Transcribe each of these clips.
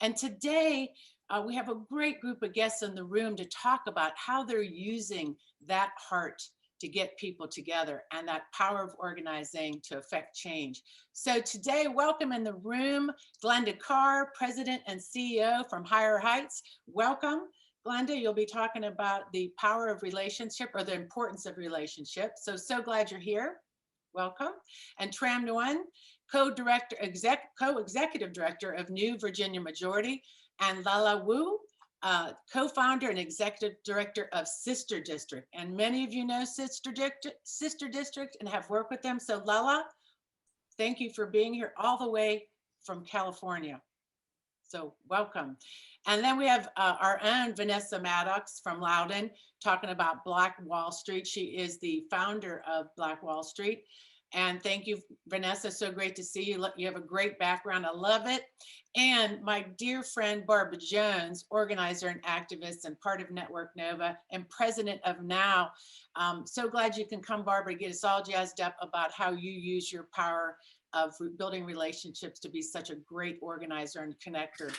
And today we have a great group of guests in the room to talk about how they're using that heart to get people together and that power of organizing to affect change. So today, welcome in the room, Glynda Carr, President and CEO from Higher Heights. Welcome. Glynda, you'll be talking about the power of relationship or the importance of relationships. So glad you're here. Welcome. And Tram Nguyen, co-executive director of New Virginia Majority, and Lala Wu, co-founder and executive director of Sister District. And many of you know Sister District and have worked with them. So Lala, thank you for being here all the way from California. So welcome. And then we have our own Vanessa Maddox from Loudoun talking about Black Wall Street. She is the founder of Black Wall Street. And thank you, Vanessa. So great to see you. You have a great background. I love it. And my dear friend, Barbara Jones, organizer and activist and part of Network Nova and president of NOW. So glad you can come, Barbara, get us all jazzed up about how you use your power of building relationships to be such a great organizer and connector.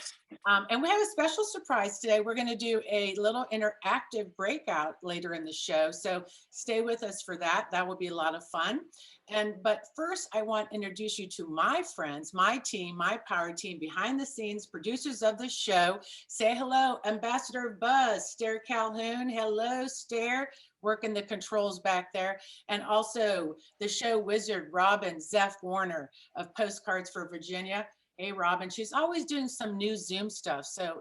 And we have a special surprise today. We're going to do a little interactive breakout later in the show. So stay with us for that. That will be a lot of fun. But first, I want to introduce you to my friends, my team, my power team, behind the scenes, producers of the show. Say hello, Ambassador of Buzz, Stair Calhoun. Hello, Stair, working the controls back there. And also the show wizard, Robin Zeph Warner of Postcards for Virginia. Hey, Robin, she's always doing some new Zoom stuff. So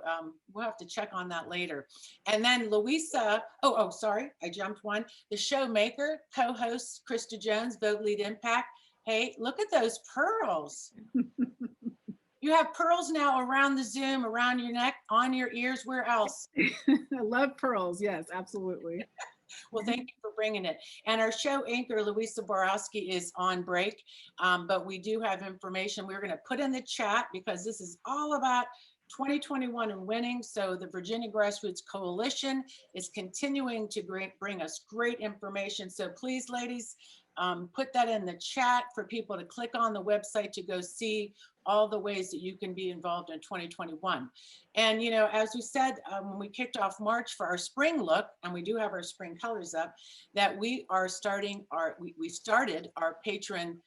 we'll have to check on that later. And then Louisa, sorry, I jumped one. The show maker, co-host Krista Jones, Vogue Lead Impact. Hey, look at those pearls. You have pearls now around the Zoom, around your neck, on your ears, where else? I love pearls, yes, absolutely. Well, thank you for bringing it. And our show anchor, Louisa Borowski, is on break, but we do have information we're going to put in the chat because this is all about 2021 and winning. So the Virginia Grassroots Coalition is continuing to bring us great information. So please, ladies, put that in the chat for people to click on the website to go see all the ways that you can be involved in 2021. And, you know, as we said, when we kicked off March for our spring look, and we do have our spring colors up, that we are starting we started our patron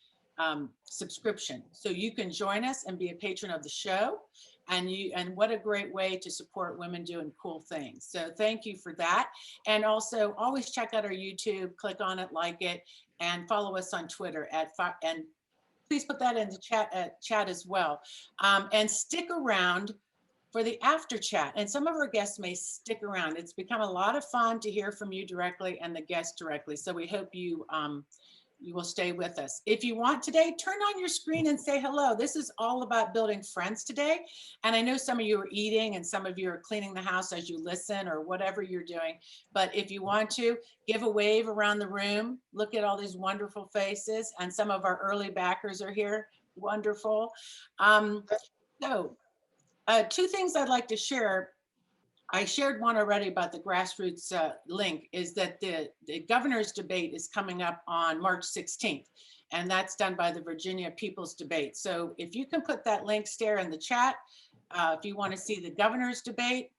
subscription. So you can join us and be a patron of the show. And what a great way to support women doing cool things. So thank you for that. And also always check out our YouTube, click on it, like it, and follow us on Twitter and please put that in the chat as well. And stick around for the after chat. And some of our guests may stick around. It's become a lot of fun to hear from you directly and the guests directly. So we hope you will stay with us. If you want today, turn on your screen and say hello. This is all about building friends today. And I know some of you are eating and some of you are cleaning the house as you listen or whatever you're doing. But if you want to, give a wave around the room. Look at all these wonderful faces. And some of our early backers are here. Wonderful. Two things I'd like to share. I shared one already about the grassroots link, is that the governor's debate is coming up on March 16th, and that's done by the Virginia People's Debate. So if you can put that link there in the chat, if you want to see the governor's debate,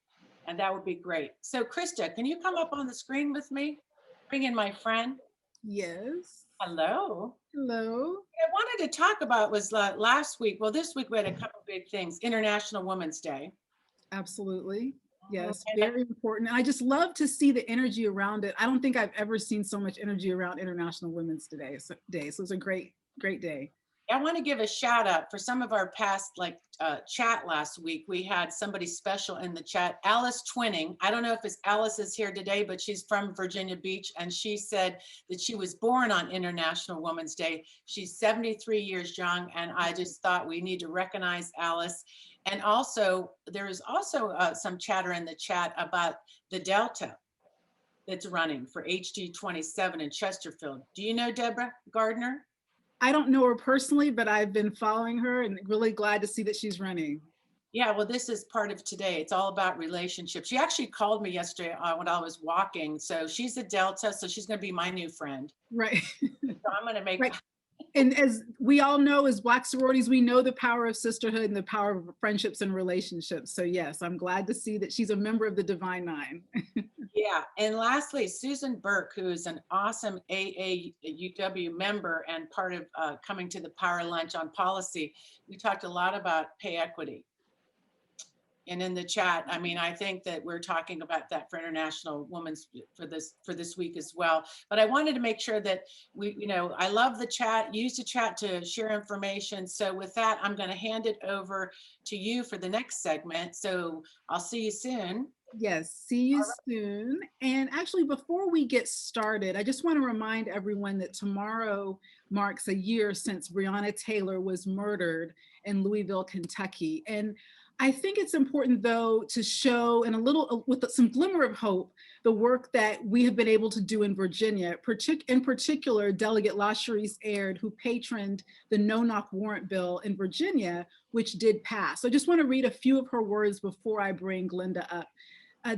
and that would be great. So Krista, can you come up on the screen with me? Bring in my friend. Yes. Hello. Hello. I wanted to talk about was last week. Well, this week we had a couple big things. International Women's Day. Absolutely. Yes, very important. I just love to see the energy around it. I don't think I've ever seen so much energy around International Women's Day. So it's a great day. I want to give a shout out for some of our past chat last week. We had somebody special in the chat, Alice Twinning. I don't know if Alice is here today, but she's from Virginia Beach, and she said that she was born on International Women's Day. She's 73 years young, and I just thought we need to recognize Alice. And also, there is also some chatter in the chat about the Delta that's running for HD 27 in Chesterfield. Do you know Deborah Gardner? I don't know her personally, but I've been following her and really glad to see that she's running. Yeah, well, this is part of today. It's all about relationships. She actually called me yesterday when I was walking. So she's a Delta, so she's going to be my new friend. Right. So I'm going to make. Right. And as we all know, as Black sororities, we know the power of sisterhood and the power of friendships and relationships. So yes, I'm glad to see that she's a member of the Divine Nine. Yeah, and lastly, Susan Burke, who is an awesome AAUW member and part of coming to the Power Lunch on policy. We talked a lot about pay equity. And in the chat, I mean, I think that we're talking about that for International Women's for this week as well. But I wanted to make sure that we, I love the chat, use the chat to share information. So with that, I'm going to hand it over to you for the next segment. So I'll see you soon. Yes, see you soon. And actually, before we get started, I just want to remind everyone that tomorrow marks a year since Breonna Taylor was murdered in Louisville, Kentucky. And I think it's important, though, to show in a little, with some glimmer of hope, the work that we have been able to do in Virginia, in particular, Delegate LaSharice Aird, who patroned the no-knock warrant bill in Virginia, which did pass. So I just want to read a few of her words before I bring Glynda up.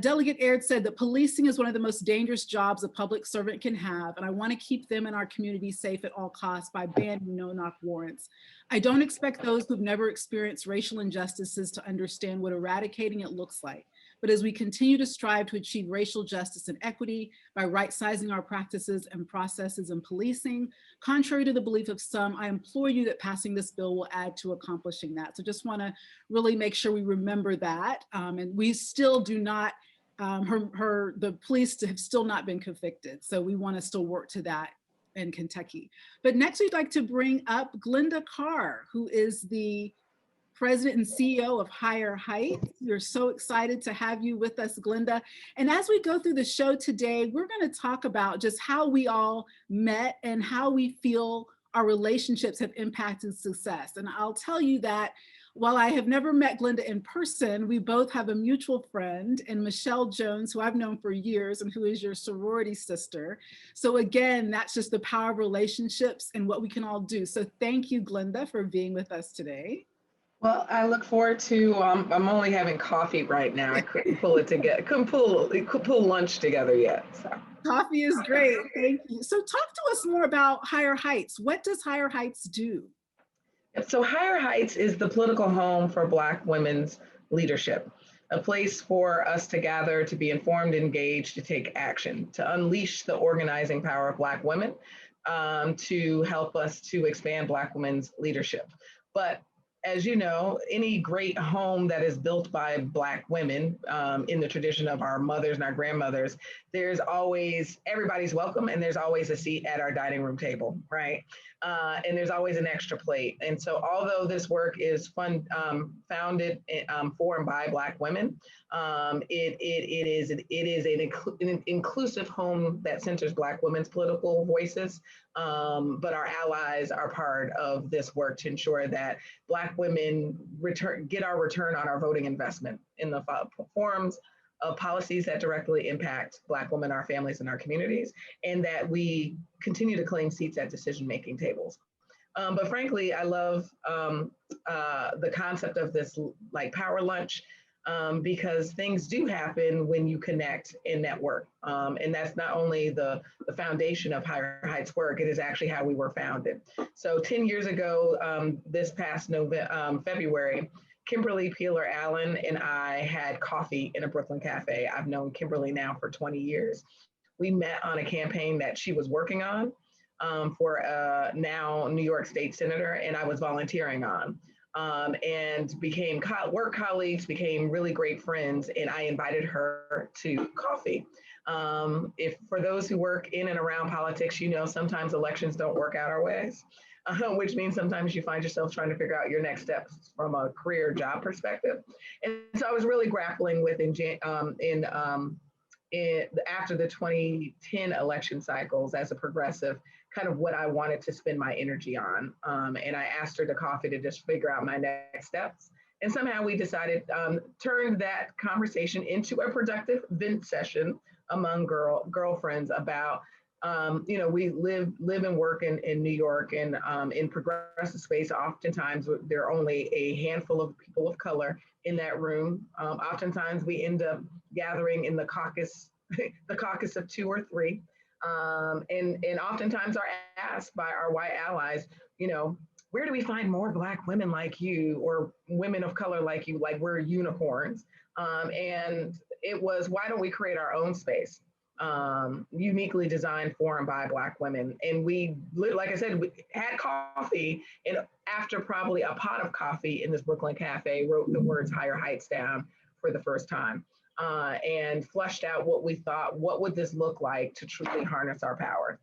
Delegate Aird said that policing is one of the most dangerous jobs a public servant can have, and I want to keep them and our community safe at all costs by banning no-knock warrants. I don't expect those who've never experienced racial injustices to understand what eradicating it looks like. But as we continue to strive to achieve racial justice and equity by right-sizing our practices and processes in policing, contrary to the belief of some, I implore you that passing this bill will add to accomplishing that. So just want to really make sure we remember that. And we still do not, the police have still not been convicted. So we want to still work to that in Kentucky. But next we'd like to bring up Glynda Carr, who is the President and CEO of Higher Heights. We're so excited to have you with us, Glynda. And as we go through the show today, we're going to talk about just how we all met and how we feel our relationships have impacted success. And I'll tell you that while I have never met Glynda in person, we both have a mutual friend in Michelle Jones, who I've known for years and who is your sorority sister. So again, that's just the power of relationships and what we can all do. So thank you, Glynda, for being with us today. Well, I look forward to, I'm only having coffee right now. I couldn't pull it together, couldn't pull lunch together yet. So. Coffee is great, thank you. So talk to us more about Higher Heights. What does Higher Heights do? So Higher Heights is the political home for Black women's leadership, a place for us to gather, to be informed, engaged, to take action, to unleash the organizing power of Black women, to help us to expand Black women's leadership. But as you know, any great home that is built by Black women in the tradition of our mothers and our grandmothers, there's always, everybody's welcome and there's always a seat at our dining room table, right? And there's always an extra plate. And so although this work is founded for and by Black women, it is an inclusive home that centers Black women's political voices, but our allies are part of this work to ensure that Black women get our return on our voting investment in the forms of policies that directly impact Black women, our families, and our communities, and that we continue to claim seats at decision-making tables. But frankly, I love the concept of this like power lunch because things do happen when you connect and network. And that's not only the foundation of Higher Heights work, it is actually how we were founded. So 10 years ago, this past February, Kimberly Peeler Allen and I had coffee in a Brooklyn cafe. I've known Kimberly now for 20 years. We met on a campaign that she was working on for a now New York State Senator, and I was volunteering on. And became work colleagues, became really great friends, and I invited her to coffee. If for those who work in and around politics, you know, sometimes elections don't work out our ways, which means sometimes you find yourself trying to figure out your next steps from a career job perspective. And so I was really grappling with after the 2010 election cycles as a progressive, kind of what I wanted to spend my energy on. And I asked her to coffee to just figure out my next steps. And somehow we decided, turned that conversation into a productive vent session among girlfriends about, you know, we live and work in New York, and in progressive space, oftentimes there are only a handful of people of color in that room. Oftentimes we end up gathering in the caucus of 2 or 3. And oftentimes are asked by our white allies, you know, where do we find more Black women like you or women of color like you? Like we're unicorns. And it was, why don't we create our own space? Uniquely designed for and by Black women. And we, like I said, we had coffee, and after probably a pot of coffee in this Brooklyn cafe, wrote the words Higher Heights down for the first time, and flushed out what we thought, what would this look like to truly harness our power?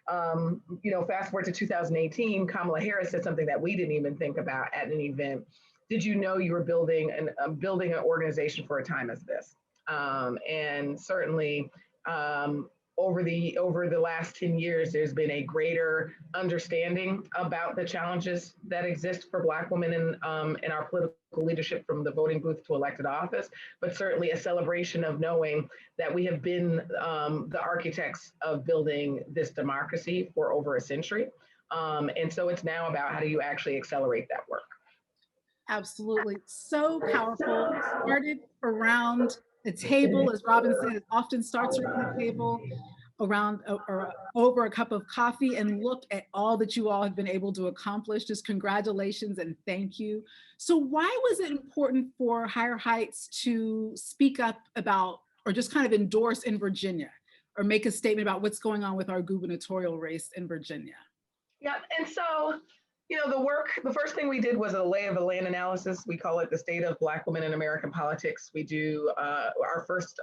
Fast forward to 2018, Kamala Harris said something that we didn't even think about at an event. Did you know you were building an organization for a time as this? And certainly, over the last 10 years, there's been a greater understanding about the challenges that exist for Black women in our political leadership, from the voting booth to elected office, but certainly a celebration of knowing that we have been the architects of building this democracy for over a century. And so it's now about how do you actually accelerate that work? Absolutely. So powerful. It started around the table, as Robin said, it often starts around the table, around or over a cup of coffee, and look at all that you all have been able to accomplish. Just congratulations and thank you. So why was it important for Higher Heights to speak up about, or just kind of endorse in Virginia, or make a statement about what's going on with our gubernatorial race in Virginia? Yeah, and so, the first thing we did was a lay of the land analysis. We call it the State of Black Women in American Politics. We do our first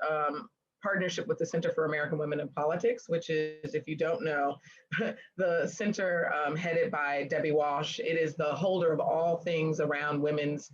partnership with the Center for American Women in Politics, which is, if you don't know, the center headed by Debbie Walsh. It is the holder of all things around women's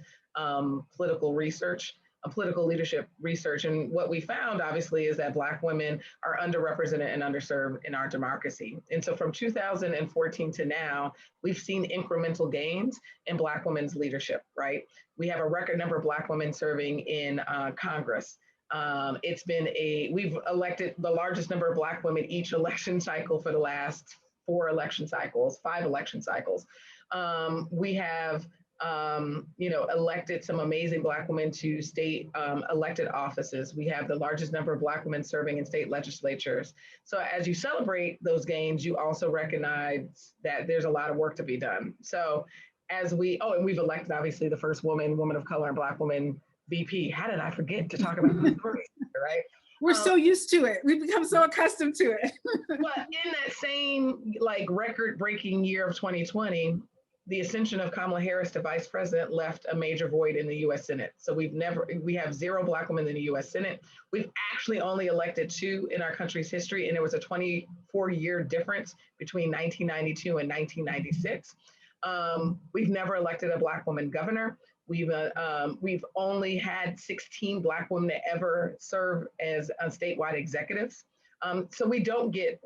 political research, political leadership research. And what we found, obviously, is that Black women are underrepresented and underserved in our democracy. And so from 2014 to now, we've seen incremental gains in Black women's leadership, right? We have a record number of Black women serving in Congress. We've elected the largest number of Black women each election cycle for the last 5 election cycles. We have elected some amazing Black women to state elected offices. We have the largest number of Black women serving in state legislatures. So as you celebrate those gains, you also recognize that there's a lot of work to be done. So and we've elected, obviously, the first woman of color and Black woman VP. How did I forget to talk about this story, right? We're so used to it. We've become so accustomed to it. But in that same record-breaking year of 2020, the ascension of Kamala Harris to vice president left a major void in the U.S. Senate. So we have 0 Black women in the U.S. Senate. We've actually only elected 2 in our country's history, and there was a 24-year difference between 1992 and 1996. We've never elected a Black woman governor. We've only had 16 Black women that ever serve as statewide executives. So we don't get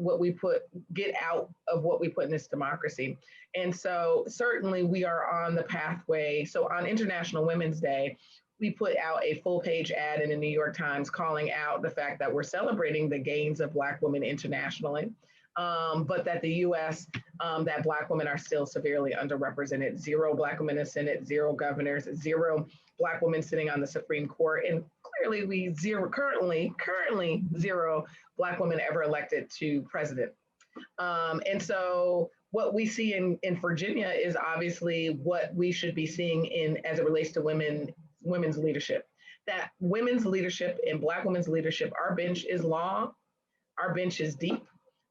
out of what we put in this democracy. And so certainly we are on the pathway. So on International Women's Day, we put out a full-page ad in the New York Times calling out the fact that we're celebrating the gains of Black women internationally, but that the U.S., that Black women are still severely underrepresented. 0 Black women in the Senate, 0 governors, 0 Black women sitting on the Supreme Court, and clearly currently 0 Black women ever elected to president. And so what we see in Virginia is obviously what we should be seeing as it relates to women's leadership. That women's leadership and Black women's leadership, our bench is long, our bench is deep,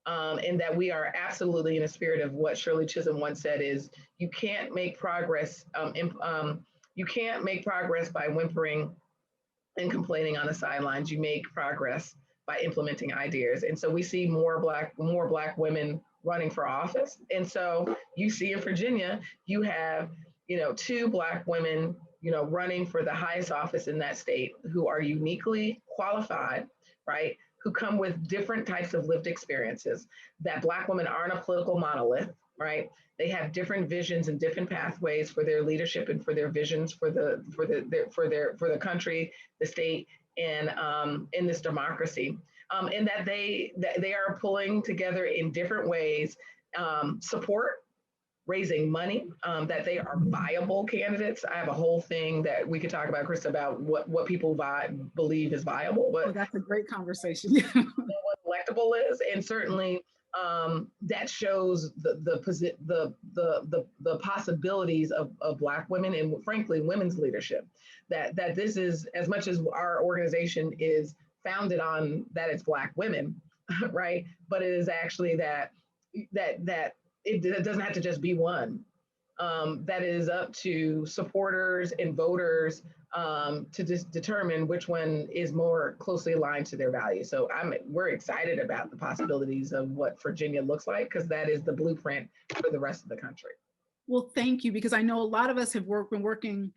and that we are absolutely in the spirit of what Shirley Chisholm once said is, you can't make progress. You can't make progress by whimpering and complaining on the sidelines. You make progress by implementing ideas. And so we see more Black women running for office. And so you see in Virginia, you have, 2 Black women, running for the highest office in that state, who are uniquely qualified, right? Who come with different types of lived experiences, that Black women aren't a political monolith, right? They have different visions and different pathways for their leadership and for their visions for the country, the state, and in this democracy, and that they are pulling together in different ways, support, raising money, that they are viable candidates. I have a whole thing that we could talk about, Krista, about what people believe is viable. But that's a great conversation. what electable is, and certainly that shows the possibilities of Black women and frankly women's leadership. That this is, as much as our organization is founded on that it's Black women, right? But it is actually that it doesn't have to just be one. That is up to supporters and voters to just determine which one is more closely aligned to their values. So we're excited about the possibilities of what Virginia looks like, because that is the blueprint for the rest of the country. Well, thank you, because I know a lot of us have been working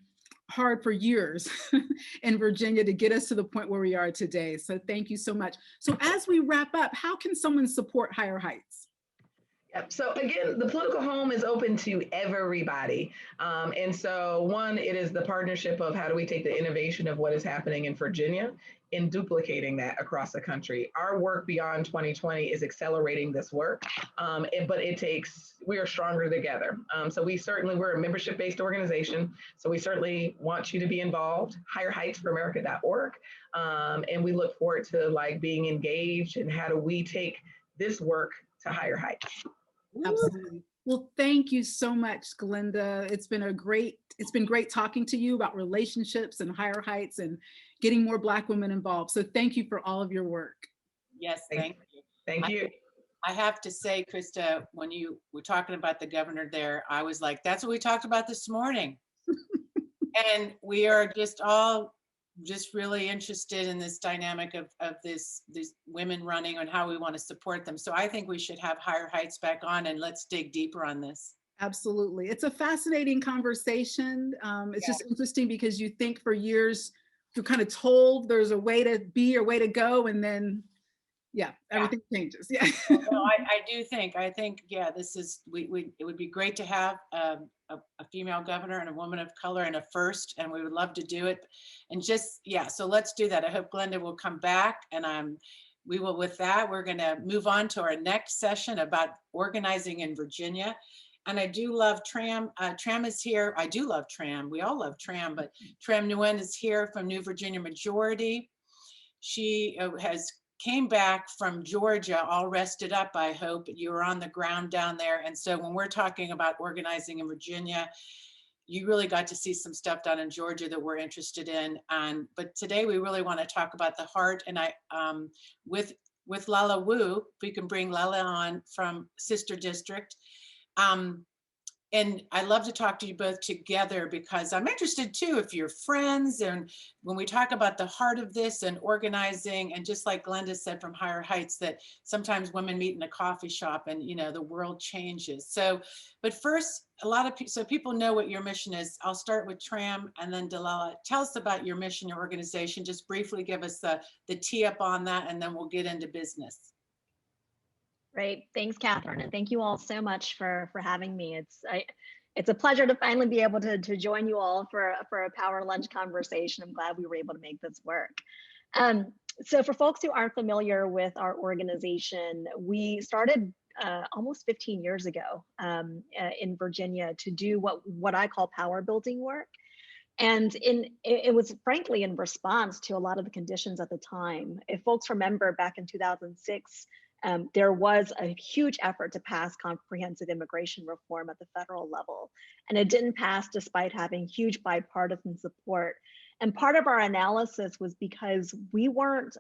hard for years in Virginia to get us to the point where we are today. So thank you so much. So as we wrap up, how can someone support Higher Heights? Yep. So again, the political home is open to everybody. And so one, it is the partnership of how do we take the innovation of what is happening in Virginia and duplicating that across the country. Our work beyond 2020 is accelerating this work, but we are stronger together. So we're a membership-based organization. So we certainly want you to be involved, higherheightsforamerica.org. And we look forward to being engaged and how do we take this work to higher heights. Absolutely. Well, thank you so much, Glynda. It's been great talking to you about relationships and Higher Heights and getting more Black women involved. So thank you for all of your work. Yes, thank you. Thank you. I have to say, Krista, when you were talking about the governor there, I was like, that's what we talked about this morning. And we are just really interested in this dynamic of these women running and how we want to support them. So I think we should have Higher Heights back on and let's dig deeper on this. Absolutely. It's a fascinating conversation. It's just interesting because you think for years you're kind of told there's a way to be or way to go, and then everything changes. Yeah. No, I think, this is, it would be great to have a female governor and a woman of color and a first, and we would love to do it. And so let's do that. I hope Glynda will come back, and we will, with that, we're gonna move on to our next session about organizing in Virginia. And I do love Tram. Tram is here. I do love Tram. We all love Tram, but Tram Nguyen is here from New Virginia Majority. She came back from Georgia all rested up, I hope. You were on the ground down there. And so when we're talking about organizing in Virginia, you really got to see some stuff done in Georgia that we're interested in. But today we really want to talk about the heart. And with Lala Wu, if we can bring Lala on from Sister District. And I love to talk to you both together because I'm interested too, if you're friends, and when we talk about the heart of this and organizing, and just like Glynda said from Higher Heights, that sometimes women meet in a coffee shop and the world changes. So, but first, so people know what your mission is. I'll start with Tram and then Delilah. Tell us about your mission, your organization. Just briefly give us the tee up on that, and then we'll get into business. Great, thanks, Catherine, and thank you all so much for having me. It's a pleasure to finally be able to join you all for a power lunch conversation. I'm glad we were able to make this work. So for folks who aren't familiar with our organization, we started almost 15 years ago in Virginia to do what I call power building work. And it was frankly in response to a lot of the conditions at the time. If folks remember, back in 2006, there was a huge effort to pass comprehensive immigration reform at the federal level, and it didn't pass despite having huge bipartisan support. And part of our analysis was because we weren't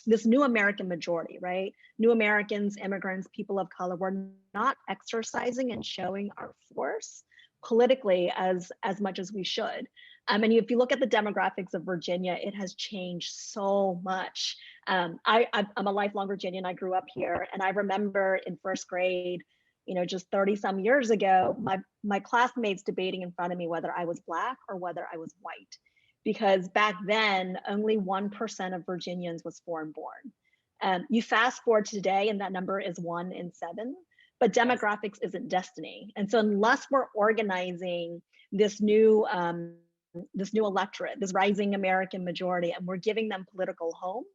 this new American majority, right? New Americans, immigrants, people of color, were not exercising and showing our force politically as much as we should. And if you look at the demographics of Virginia, it has changed so much. I'm a lifelong Virginian. I grew up here, and I remember in first grade, just 30 some years ago, my classmates debating in front of me whether I was Black or whether I was white, because back then only 1% of Virginians was foreign born. You fast forward to today, and that number is 1 in 7. But demographics isn't destiny, and so unless we're organizing this new electorate, this rising American majority, and we're giving them political homes,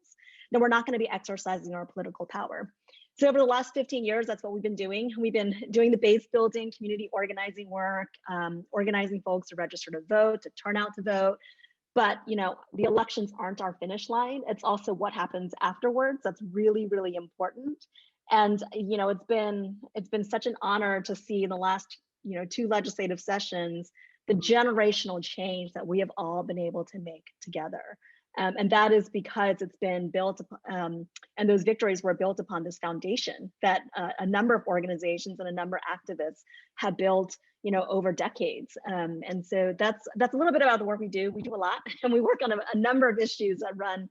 then we're not going to be exercising our political power. So over the last 15 years, that's what we've been doing. We've been doing the base building, community organizing work, organizing folks to register to vote, to turn out to vote. But the elections aren't our finish line. It's also what happens afterwards that's really, really important. And it's been such an honor to see in the last 2 legislative sessions the generational change that we have all been able to make together. And that is because it's been built upon, and those victories were built upon this foundation that a number of organizations and a number of activists have built, over decades. And so that's a little bit about the work we do. We do a lot, and we work on a number of issues that run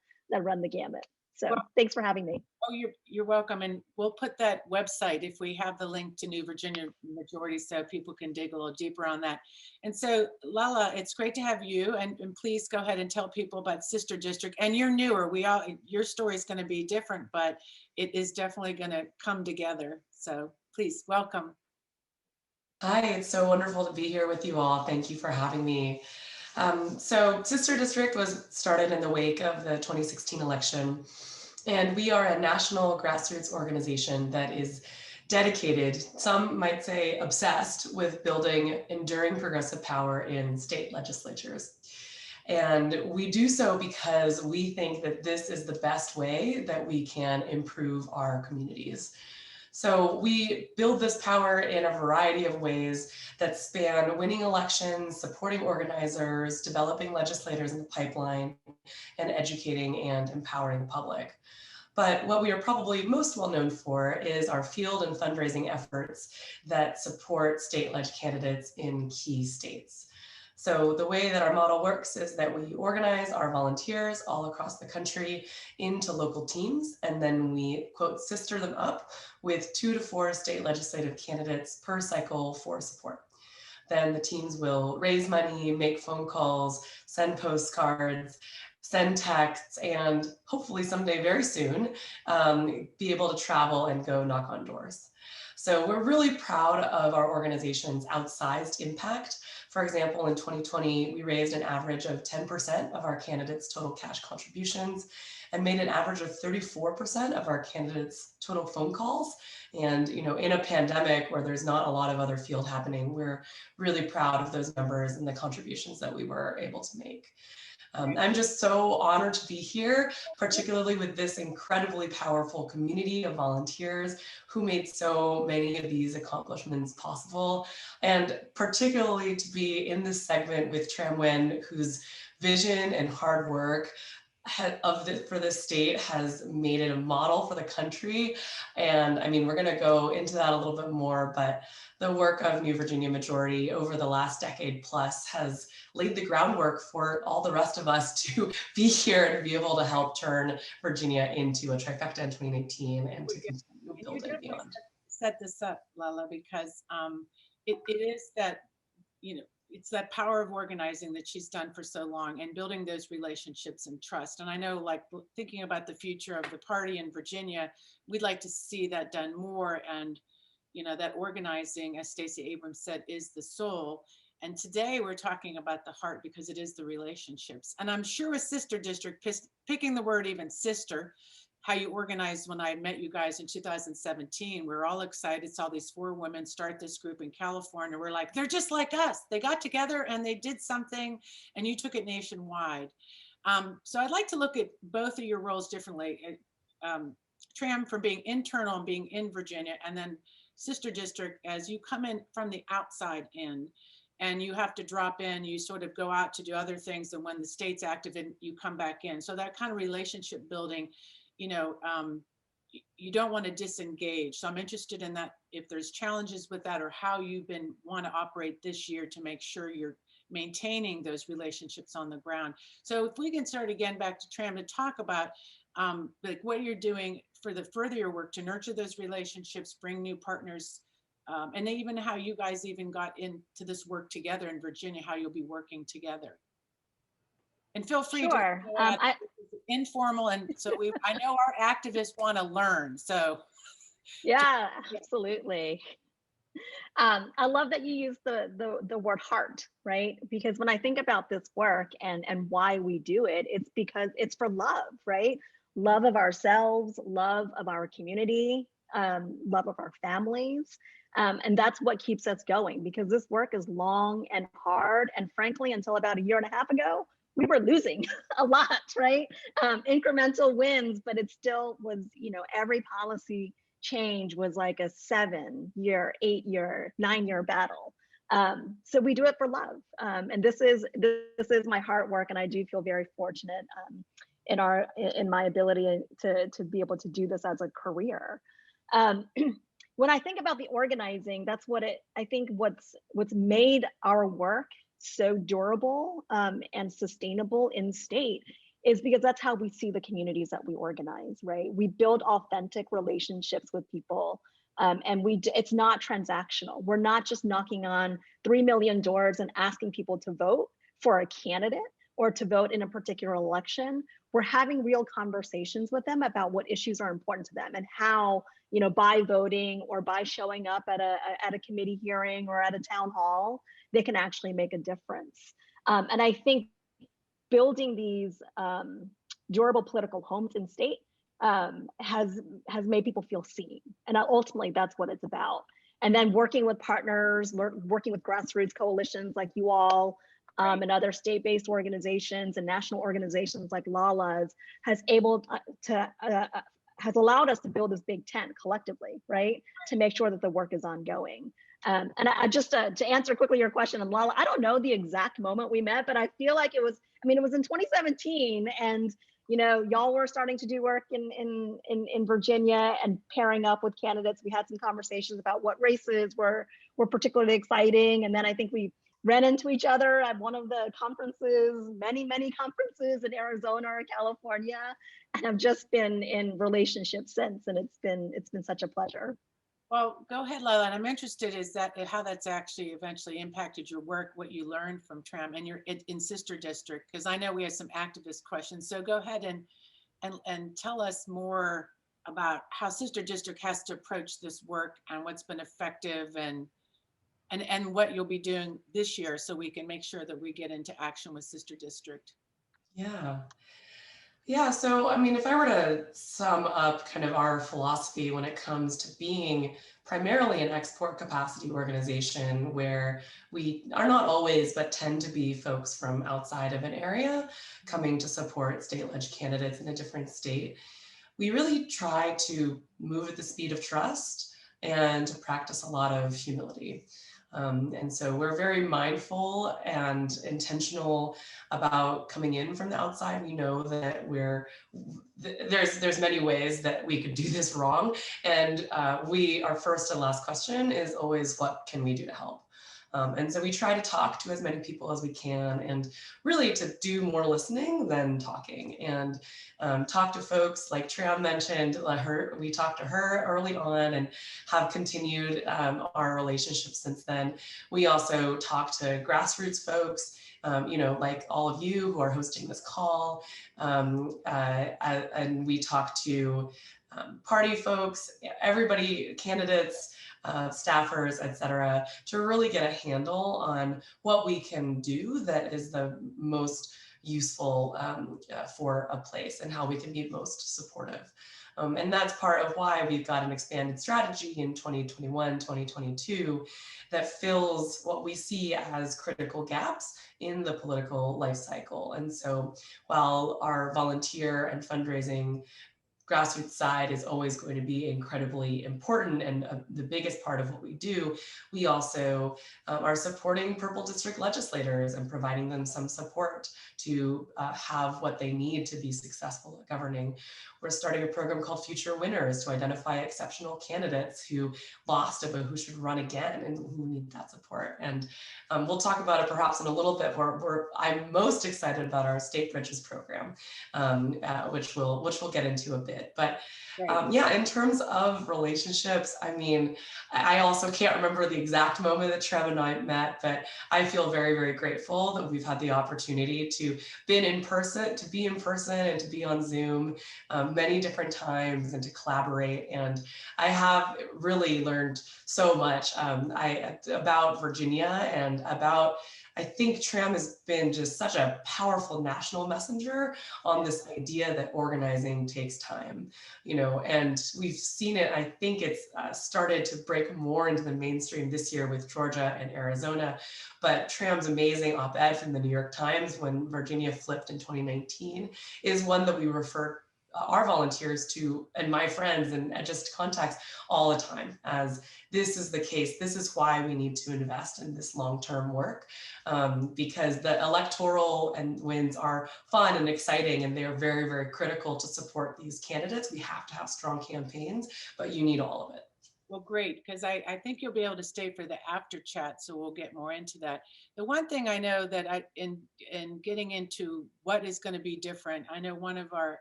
the gamut. So Well, thanks for having me. oh, you're welcome. And we'll put that website if we have the link to New Virginia Majority so people can dig a little deeper on that. And so Lala, it's great to have you. And please go ahead and tell people about Sister District. And you're newer. Your story is going to be different, but it is definitely going to come together. So please welcome. Hi, it's so wonderful to be here with you all. Thank you for having me. So Sister District was started in the wake of the 2016 election, and we are a national grassroots organization that is dedicated, some might say obsessed, with building enduring progressive power in state legislatures. And we do so because we think that this is the best way that we can improve our communities. So we build this power in a variety of ways that span winning elections, supporting organizers, developing legislators in the pipeline, and educating and empowering the public. But what we are probably most well known for is our field and fundraising efforts that support state-led candidates in key states. So the way that our model works is that we organize our volunteers all across the country into local teams, and then we, quote, sister them up with 2 to 4 state legislative candidates per cycle for support. Then the teams will raise money, make phone calls, send postcards, send texts, and hopefully someday very soon, be able to travel and go knock on doors. So we're really proud of our organization's outsized impact. For example, in 2020, we raised an average of 10% of our candidates' total cash contributions and made an average of 34% of our candidates' total phone calls. And in a pandemic where there's not a lot of other field happening, we're really proud of those numbers and the contributions that we were able to make. I'm just so honored to be here, particularly with this incredibly powerful community of volunteers who made so many of these accomplishments possible, and particularly to be in this segment with Tram Nguyen, whose vision and hard work for the state has made it a model for the country. And I mean, we're going to go into that a little bit more, but the work of New Virginia Majority over the last decade plus has laid the groundwork for all the rest of us to be here and be able to help turn Virginia into a trifecta in 2019 and to continue building beyond. Set this up, Lala, because it is that, it's that power of organizing that she's done for so long and building those relationships and trust. And I know, like, thinking about the future of the party in Virginia, we'd like to see that done more. And, that organizing, as Stacey Abrams said, is the soul. And today we're talking about the heart because it is the relationships. And I'm sure with Sister District, picking the word even sister, how you organized when I met you guys in 2017, we were all excited, saw these 4 women start this group in California. We're like, they're just like us. They got together and they did something, and you took it nationwide. So I'd like to look at both of your roles differently. Tram, from being internal and being in Virginia, and then Sister District as you come in from the outside in, and you have to drop in, you sort of go out to do other things, and when the state's active, you come back in. So that kind of relationship building, you don't want to disengage. So I'm interested in that, if there's challenges with that, or how you've want to operate this year to make sure you're maintaining those relationships on the ground. So if we can start again back to Tram to talk about like what you're doing for the further your work to nurture those relationships, bring new partners, and even how you guys even got into this work together in Virginia, how you'll be working together. And feel free Sure. to informal, and so I know our activists want to learn. So yeah, absolutely. I love that you use the word heart, right? Because when I think about this work and why we do it, it's because it's for love, right? Love of ourselves, love of our community, love of our families. And that's what keeps us going, because this work is long and hard. And frankly, until about 1.5 years ago, we were losing a lot, right? Incremental wins, but it still was, every policy change was like a 7-year, 8-year, 9-year battle. So we do it for love. And this is my heart work. And I do feel very fortunate in my ability to be able to do this as a career. When I think about the organizing, that's I think what's made our work so durable and sustainable in state is because that's how we see the communities that we organize, right? We build authentic relationships with people, and it's not transactional. We're not just knocking on 3 million doors and asking people to vote for a candidate or to vote in a particular election. We're having real conversations with them about what issues are important to them and how, by voting or by showing up at a committee hearing or at a town hall, they can actually make a difference. And I think building these durable political homes in state has made people feel seen. And ultimately, that's what it's about. And then working with partners, working with grassroots coalitions like you all, and other state-based organizations and national organizations like Lala's has allowed us to build this big tent collectively, right? To make sure that the work is ongoing. And I just to answer quickly your question, and Lala, I don't know the exact moment we met, but I feel like it was in 2017, and y'all were starting to do work in Virginia and pairing up with candidates. We had some conversations about what races were particularly exciting, and then I think we ran into each other at one of the conferences, many conferences in Arizona or California, and I've just been in relationships since, and it's been such a pleasure. Well, go ahead, Lola. And I'm interested how that's actually eventually impacted your work, what you learned from TRAM and your in sister district, because I know we have some activist questions. So go ahead and tell us more about how sister district has to approach this work and what's been effective and what you'll be doing this year so we can make sure that we get into action with sister district. Yeah, so if I were to sum up kind of our philosophy when it comes to being primarily an export capacity organization, where we are not always, but tend to be folks from outside of an area coming to support state-led candidates in a different state, we really try to move at the speed of trust and to practice a lot of humility. And so we're very mindful and intentional about coming in from the outside. We know that there's many ways that we could do this wrong. And our first and last question is always, what can we do to help? And so we try to talk to as many people as we can, and really to do more listening than talking, and talk to folks like Tram mentioned. We talked to her early on and have continued our relationship since then. We also talk to grassroots folks, like all of you who are hosting this call, and we talk to party folks, everybody, candidates, staffers, et cetera, to really get a handle on what we can do that is the most useful for a place and how we can be most supportive. And that's part of why we've got an expanded strategy in 2021, 2022 that fills what we see as critical gaps in the political life cycle. And so while our volunteer and fundraising grassroots side is always going to be incredibly important and the biggest part of what we do, we also are supporting Purple District legislators and providing them some support to have what they need to be successful at governing. We're starting a program called Future Winners to identify exceptional candidates who lost but who should run again and who need that support. And we'll talk about it perhaps in a little bit. I'm most excited about our State Bridges program, which we'll get into a bit. But in terms of relationships, I also can't remember the exact moment that Trev and I met, but I feel very, very grateful that we've had the opportunity to be in person and to be on Zoom many different times and to collaborate. And I have really learned so much about Virginia and about, I think Tram has been just such a powerful national messenger on this idea that organizing takes time, and we've seen it. I think it's started to break more into the mainstream this year with Georgia and Arizona, but Tram's amazing op-ed from the New York Times when Virginia flipped in 2019 is one that we refer our volunteers to, and my friends and just contacts all the time, as this is the case. This is why we need to invest in this long-term work, because the electoral and wins are fun and exciting, and they're very, very critical to support these candidates. We have to have strong campaigns, but you need all of it. Well, great, because I think you'll be able to stay for the after chat, so we'll get more into that. The one thing I know that in getting into what is going to be different, I know one of our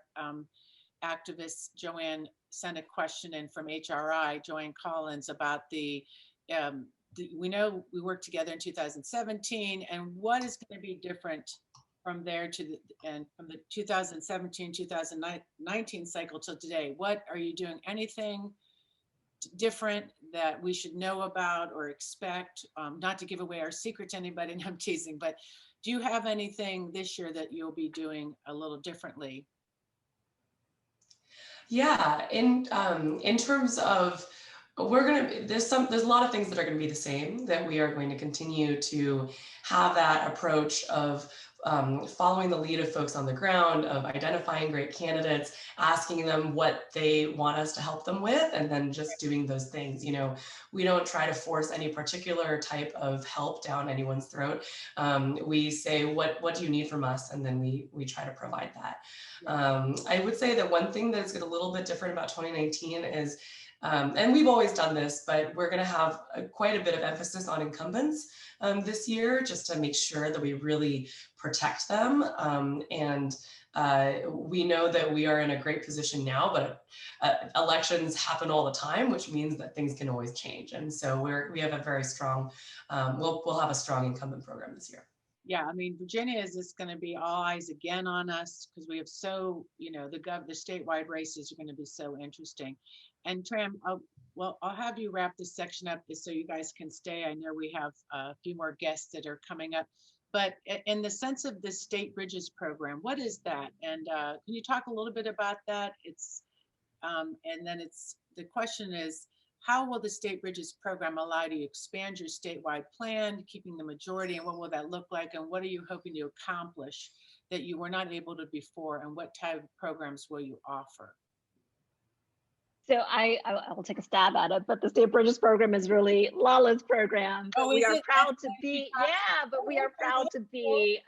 activists, Joanne, sent a question in from HRI, Joanne Collins, about we know we worked together in 2017, and what is going to be different from there to from the 2017-2019 cycle till today? What are you doing? Anything different that we should know about or expect? Not to give away our secret to anybody, and I'm teasing, but do you have anything this year that you'll be doing a little differently? Yeah, in terms of, there's a lot of things that are going to be the same, that we are going to continue to have that approach of following the lead of folks on the ground, of identifying great candidates, asking them what they want us to help them with, and then just doing those things. You know, we don't try to force any particular type of help down anyone's throat. We say, what do you need from us? And then we try to provide that. I would say that one thing that's a little bit different about 2019 is, and we've always done this, but we're going to have quite a bit of emphasis on incumbents this year, just to make sure that we really protect them. We know that we are in a great position now, but elections happen all the time, which means that things can always change. And so we have a very strong, we'll have a strong incumbent program this year. Yeah, I mean, Virginia is just going to be all eyes again on us, because we have so, the statewide races are going to be so interesting. And Tram, I'll have you wrap this section up so you guys can stay. I know we have a few more guests that are coming up, but in the sense of the State Bridges program, what is that? And can you talk a little bit about that? And then the question is, how will the State Bridges program allow you to expand your statewide plan, keeping the majority, and what will that look like? And what are you hoping to accomplish that you were not able to before? And what type of programs will you offer? So I will take a stab at it, but the State Bridges program is really Lala's program. But we are proud to be, but we are proud to be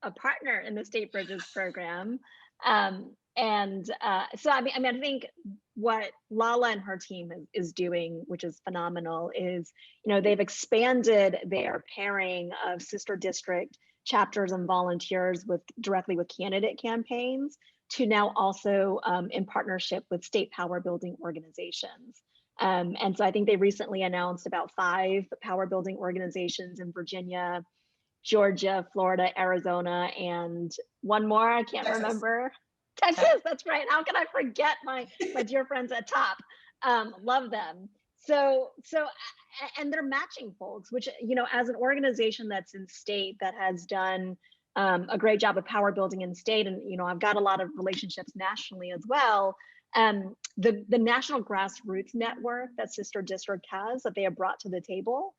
a partner in the State Bridges program. So I mean, I think what Lala and her team is doing, which is phenomenal, is, they've expanded their pairing of sister district chapters and volunteers directly with candidate campaigns to now also in partnership with state power building organizations. And so I think they recently announced about 5 power building organizations in Virginia, Georgia, Florida, Arizona, and one more, I can't remember. Texas, that's right. How can I forget my dear friends at TOP? Love them. So, and they're matching folks, which, as an organization that's in state that has done a great job of power building in state, and, I've got a lot of relationships nationally as well. The national grassroots network that Sister District has, that they have brought to the table,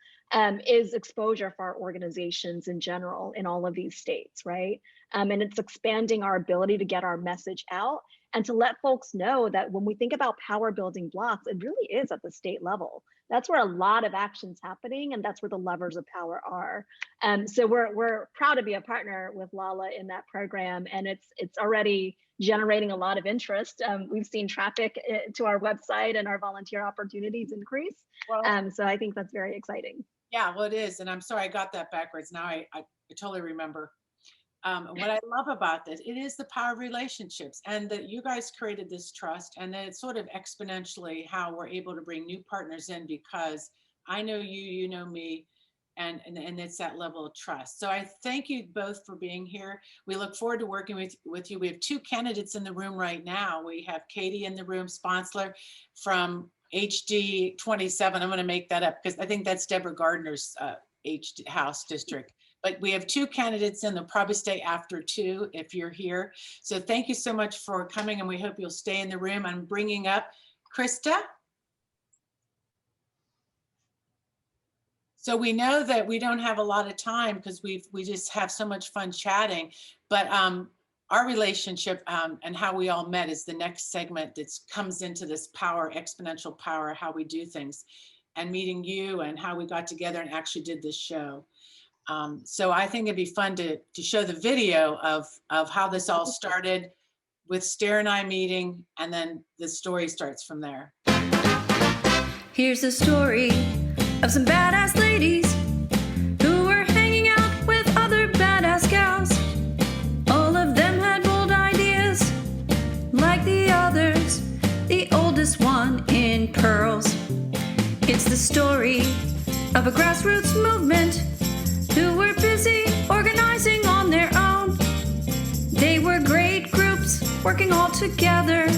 is exposure for our organizations in general in all of these states, right? And it's expanding our ability to get our message out and to let folks know that when we think about power building blocks, it really is at the state level. That's where a lot of action's happening, and that's where the levers of power are. So we're proud to be a partner with Lala in that program, and it's already generating a lot of interest. We've seen traffic to our website and our volunteer opportunities increase. Well, so I think that's very exciting. Yeah, well, it is. And I'm sorry, I got that backwards. Now I totally remember. What I love about this, it is the power of relationships, and that you guys created this trust, and then it's sort of exponentially how we're able to bring new partners in, because I know you, you know me, and it's that level of trust. So I thank you both for being here. We look forward to working with you. We have 2 candidates in the room right now. We have Katie in the room, Sponsler from HD 27. I'm going to make that up because I think that's Deborah Gardner's House district. But we have 2 candidates in. They'll probably stay after 2 if you're here. So thank you so much for coming, and we hope you'll stay in the room. I'm bringing up Krista. So we know that we don't have a lot of time because we just have so much fun chatting. But our relationship and how we all met is the next segment that comes into this power, exponential power, how we do things, and meeting you and how we got together and actually did this show. So I think it'd be fun to show the video of how this all started with Stair and I meeting, and then the story starts from there. Here's the story of some badass ladies who were hanging out with other badass gals. All of them had bold ideas like the others, the oldest one in pearls. It's the story of a grassroots movement who were busy organizing on their own. They were great groups working all together,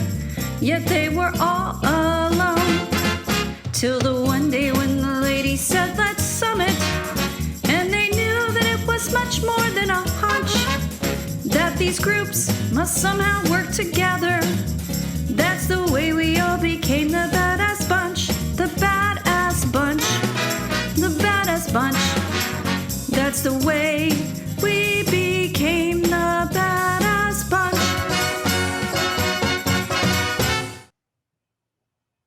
yet they were all alone. Till the one day when the ladies said let's summit, and they knew that it was much more than a hunch, that these groups must somehow work together. That's the way we all became the badass bunch, the badass bunch, the badass bunch. That's the way we became the badass bunch.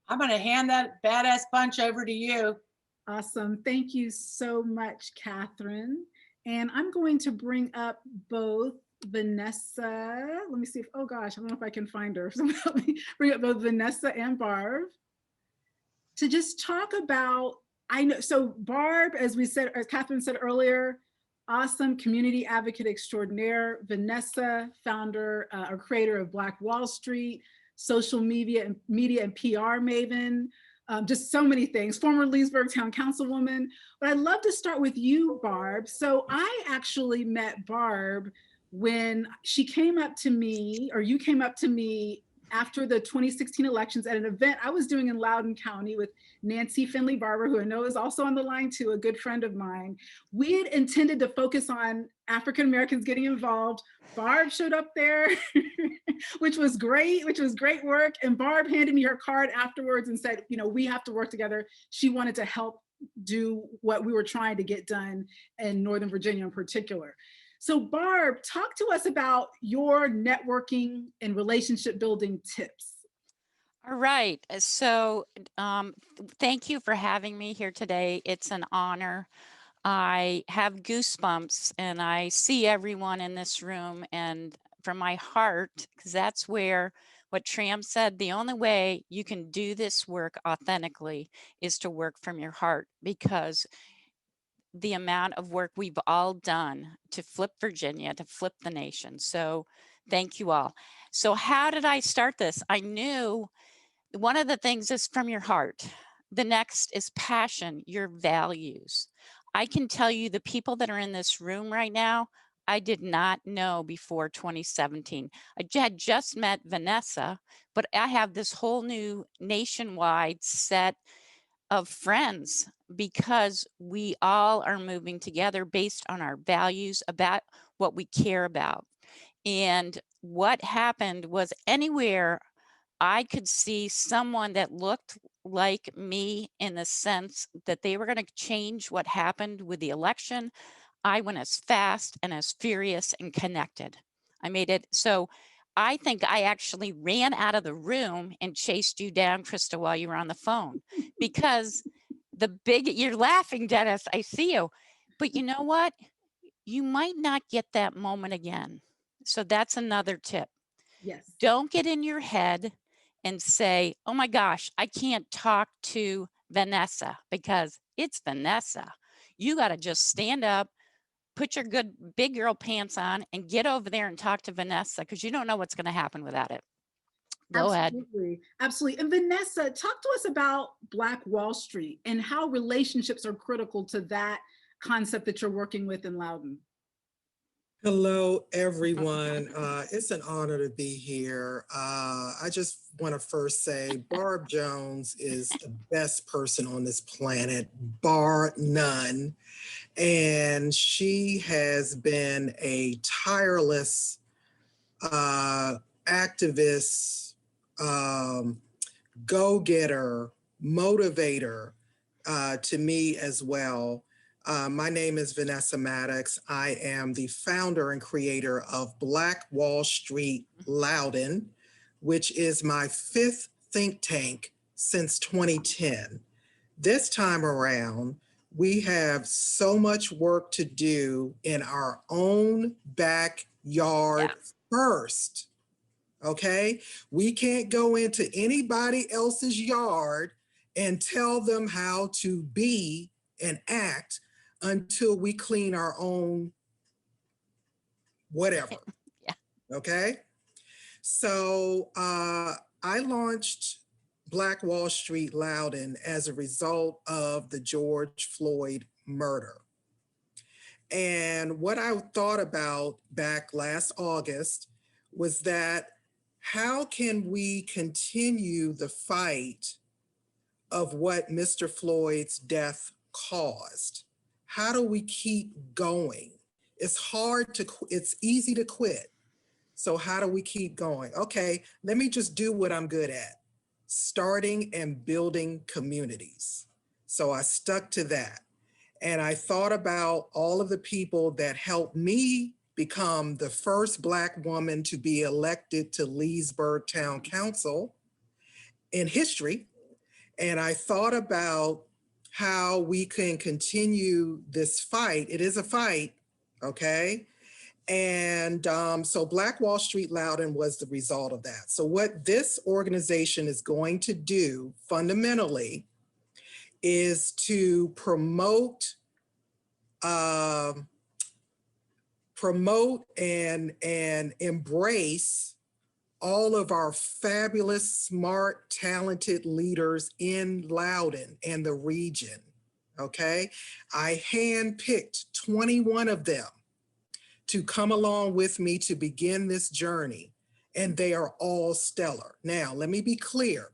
I'm going to hand that badass bunch over to you. Awesome. Thank you so much, Catherine. And I'm going to bring up both Vanessa. Let me see if, oh gosh, I don't know if I can find her. So let me bring up both Vanessa and Barb to just talk about, I know, so Barb, as we said, as Catherine said earlier, awesome community advocate extraordinaire. Vanessa, founder or creator of Black Wall Street, social media and PR maven, just so many things, former Leesburg Town Councilwoman. But I'd love to start with you, Barb. So I actually met Barb when she came up to me, or you came up to me after the 2016 elections at an event I was doing in Loudoun County with Nancy Finley Barber, who I know is also on the line too, a good friend of mine. We had intended to focus on African Americans getting involved. Barb showed up there, which was great work. And Barb handed me her card afterwards and said, you know, we have to work together. She wanted to help do what we were trying to get done in Northern Virginia in particular. So Barb, talk to us about your networking and relationship building tips. All right, so thank you for having me here today. It's an honor. I have goosebumps and I see everyone in this room, and from my heart, because that's where what Tram said, the only way you can do this work authentically is to work from your heart, because the amount of work we've all done to flip Virginia, to flip the nation. So thank you all. So how did I start this? I knew one of the things is from your heart. The next is passion, your values. I can tell you the people that are in this room right now, I did not know before 2017. I had just met Vanessa, but I have this whole new nationwide set of friends because we all are moving together based on our values about what we care about. And what happened was anywhere I could see someone that looked like me in the sense that they were going to change what happened with the election, I went as fast and as furious and connected. I made it. So I think I actually ran out of the room and chased you down, Krista, while you were on the phone, because you're laughing, Dennis, I see you, but you know what? You might not get that moment again. So that's another tip. Yes. Don't get in your head and say, oh my gosh, I can't talk to Vanessa because it's Vanessa. You got to just stand up, put your good big girl pants on and get over there and talk to Vanessa, because you don't know what's going to happen without it. Go ahead. Absolutely. And Vanessa, talk to us about Black Wall Street and how relationships are critical to that concept that you're working with in Loudoun. Hello, everyone. It's an honor to be here. I just want to first say Barb Jones is the best person on this planet, bar none. And she has been a tireless activist, go-getter, motivator to me as well. My name is Vanessa Maddox. I am the founder and creator of Black Wall Street Loudoun, which is my 5th think tank since 2010. This time around, we have so much work to do in our own backyard first, okay? We can't go into anybody else's yard and tell them how to be and act until we clean our own whatever, okay? So I launched Black Wall Street Loudoun as a result of the George Floyd murder. And what I thought about back last August was that how can we continue the fight of what Mr. Floyd's death caused? How do we keep going? It's hard to, it's easy to quit. So how do we keep going? Okay, let me just do what I'm good at, starting and building communities. So I stuck to that. And I thought about all of the people that helped me become the first Black woman to be elected to Leesburg Town Council in history. And I thought about how we can continue this fight. It is a fight, okay? And so Black Wall Street Loudoun was the result of that. So what this organization is going to do fundamentally is to promote and embrace all of our fabulous, smart, talented leaders in Loudoun and the region, okay? I handpicked 21 of them to come along with me to begin this journey, and they are all stellar. Now, let me be clear.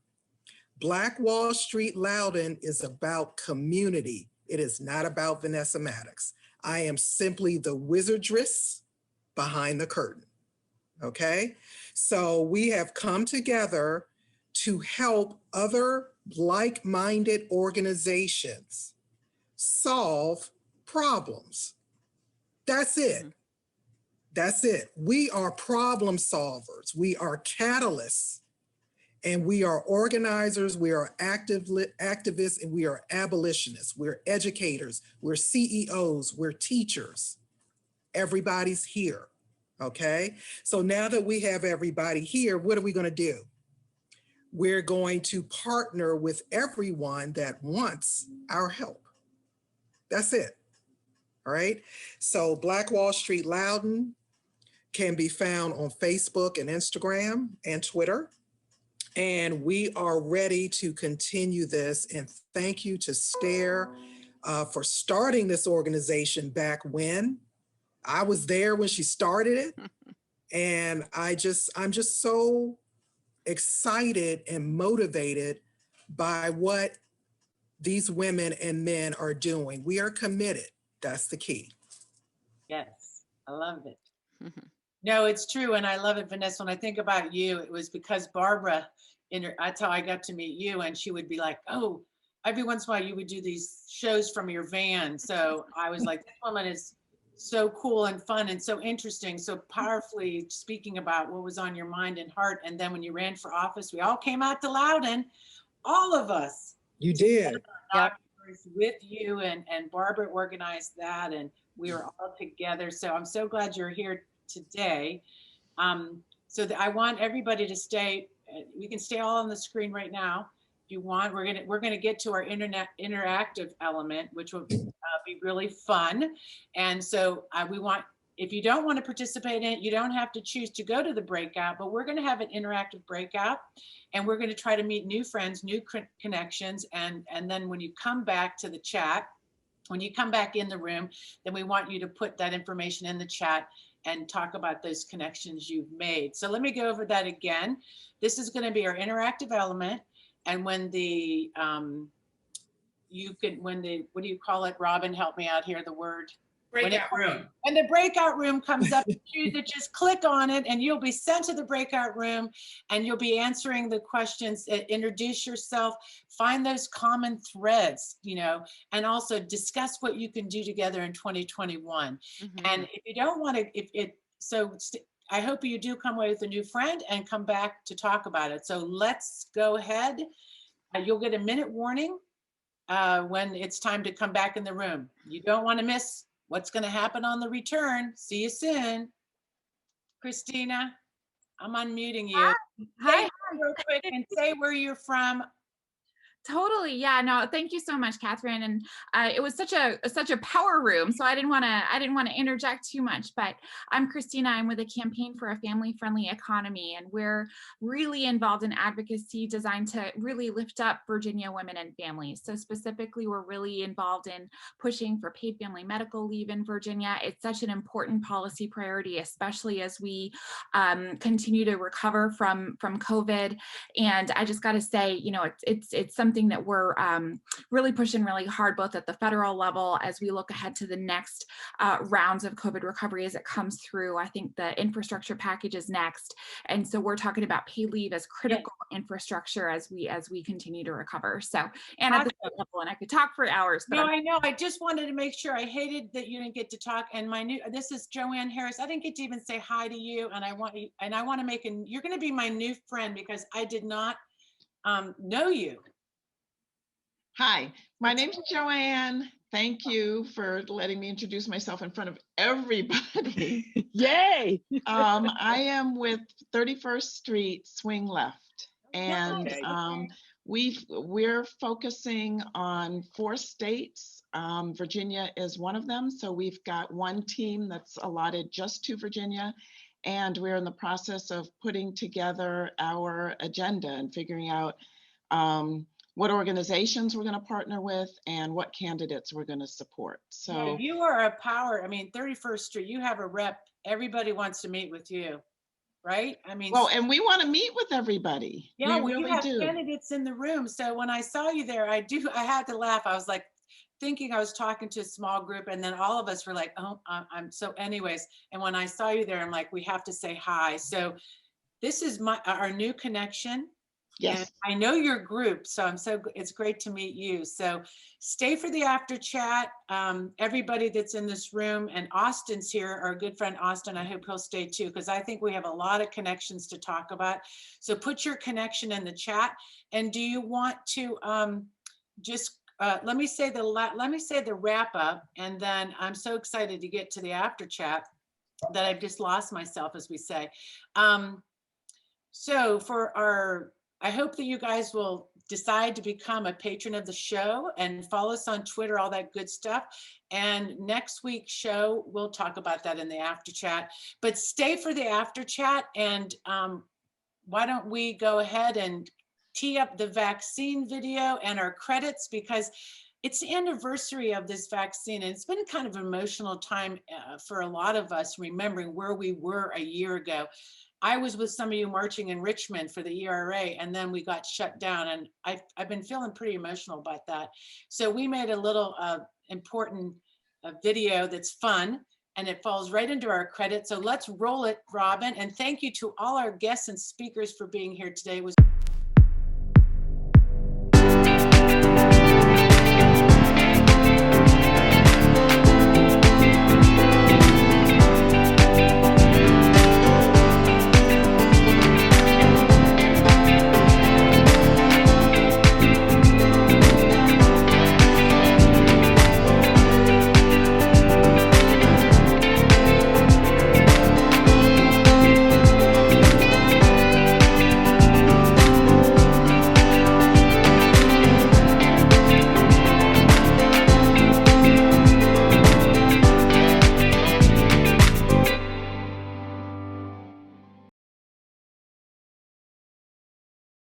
Black Wall Street Loudoun is about community. It is not about Vanessa Maddox. I am simply the wizardress behind the curtain, okay? So we have come together to help other like-minded organizations solve problems. That's it. That's it. We are problem solvers. We are catalysts, and we are organizers. We are activists, and we are abolitionists. We're educators. We're CEOs. We're teachers. Everybody's here, okay? So now that we have everybody here, what are we going to do? We're going to partner with everyone that wants our help. That's it. All right. So Black Wall Street Loudoun can be found on Facebook and Instagram and Twitter. And we are ready to continue this. And thank you to STARE for starting this organization back when. I was there when she started it. And I'm just so excited and motivated by what these women and men are doing. We are committed. That's the key. Yes, I love it. No, it's true. And I love it, Vanessa. When I think about you, it was because Barbara, that's how I got to meet you. And she would be like, oh, every once in a while you would do these shows from your van. So I was like, this woman is so cool and fun and so interesting, so powerfully speaking about what was on your mind and heart. And then when you ran for office, we all came out to Loudoun, all of us. You did. With you, and Barbara organized that, and we were all together. So I'm so glad you're here today. So I want everybody to stay. We can stay all on the screen right now if you want. We're gonna get to our interactive element, which will be really fun. And so we want, if you don't want to participate in it, you don't have to choose to go to the breakout, but we're going to have an interactive breakout, and we're going to try to meet new friends, new connections. And then when you come back to the chat, when you come back in the room, then we want you to put that information in the chat and talk about those connections you've made. So let me go over that again. This is going to be our interactive element. And when the, what do you call it? Robin, help me out here, the word. breakout room. When the breakout room comes up, you just click on it and you'll be sent to the breakout room and you'll be answering the questions. Introduce yourself, find those common threads, you know, and also discuss what you can do together in 2021. And if you don't want to, I hope you do come away with a new friend and come back to talk about it. So let's go ahead. You'll get a minute warning when it's time to come back in the room. You don't want to miss what's going to happen on the return. See you soon. Christina, I'm unmuting you. Hi. Say real quick and say where you're from. Totally. Yeah, no, thank you so much, Catherine. And it was such a power room. So I didn't want to interject too much, but I'm Christina. I'm with a campaign for a family-friendly economy. And we're really involved in advocacy designed to really lift up Virginia women and families. So specifically, we're really involved in pushing for paid family medical leave in Virginia. It's such an important policy priority, especially as we continue to recover from COVID. And I just got to say, you know, it's something that we're really pushing really hard, both at the federal level as we look ahead to the next rounds of COVID recovery as it comes through. I think the infrastructure package is next. And so we're talking about paid leave as critical infrastructure as we continue to recover. So, and at the state level, and I could talk for hours. But no, I know. I just wanted to make sure. I hated that you didn't get to talk. And this is Joanne Harris. I didn't get to even say hi to you. And I want to make you're going to be my new friend because I did not know you. Hi, my name is Joanne. Thank you for letting me introduce myself in front of everybody. Yay! I am with 31st Street Swing Left, and we're focusing on 4 states. Virginia is one of them, so we've got one team that's allotted just to Virginia, and we're in the process of putting together our agenda and figuring out what organizations we're going to partner with and what candidates we're going to support. So yeah, you are a power. I mean, 31st Street, you have a rep. Everybody wants to meet with you, right? I mean, well, and we want to meet with everybody. Yeah, we really you have do. Candidates in the room. So when I saw you there, I had to laugh. I was like thinking I was talking to a small group, and then all of us were like, oh, I'm so anyways. And when I saw you there, I'm like, we have to say hi. So this is our new connection. Yes. And I know your group, so it's great to meet you. So stay for the after chat. Everybody that's in this room, and Austin's here, our good friend Austin, I hope he'll stay too, because I think we have a lot of connections to talk about. So put your connection in the chat. And do you want to let me say the wrap up, and then I'm so excited to get to the after chat that I've just lost myself, as we say. So I hope that you guys will decide to become a patron of the show and follow us on Twitter, all that good stuff. And next week's show, we'll talk about that in the after chat. But stay for the after chat, and why don't we go ahead and tee up the vaccine video and our credits, because it's the anniversary of this vaccine, and it's been kind of an emotional time for a lot of us, remembering where we were a year ago. I was with some of you marching in Richmond for the ERA, and then we got shut down, and I've been feeling pretty emotional about that. So we made a little important video that's fun, and it falls right into our credit. So let's roll it, Robin. And thank you to all our guests and speakers for being here today. It was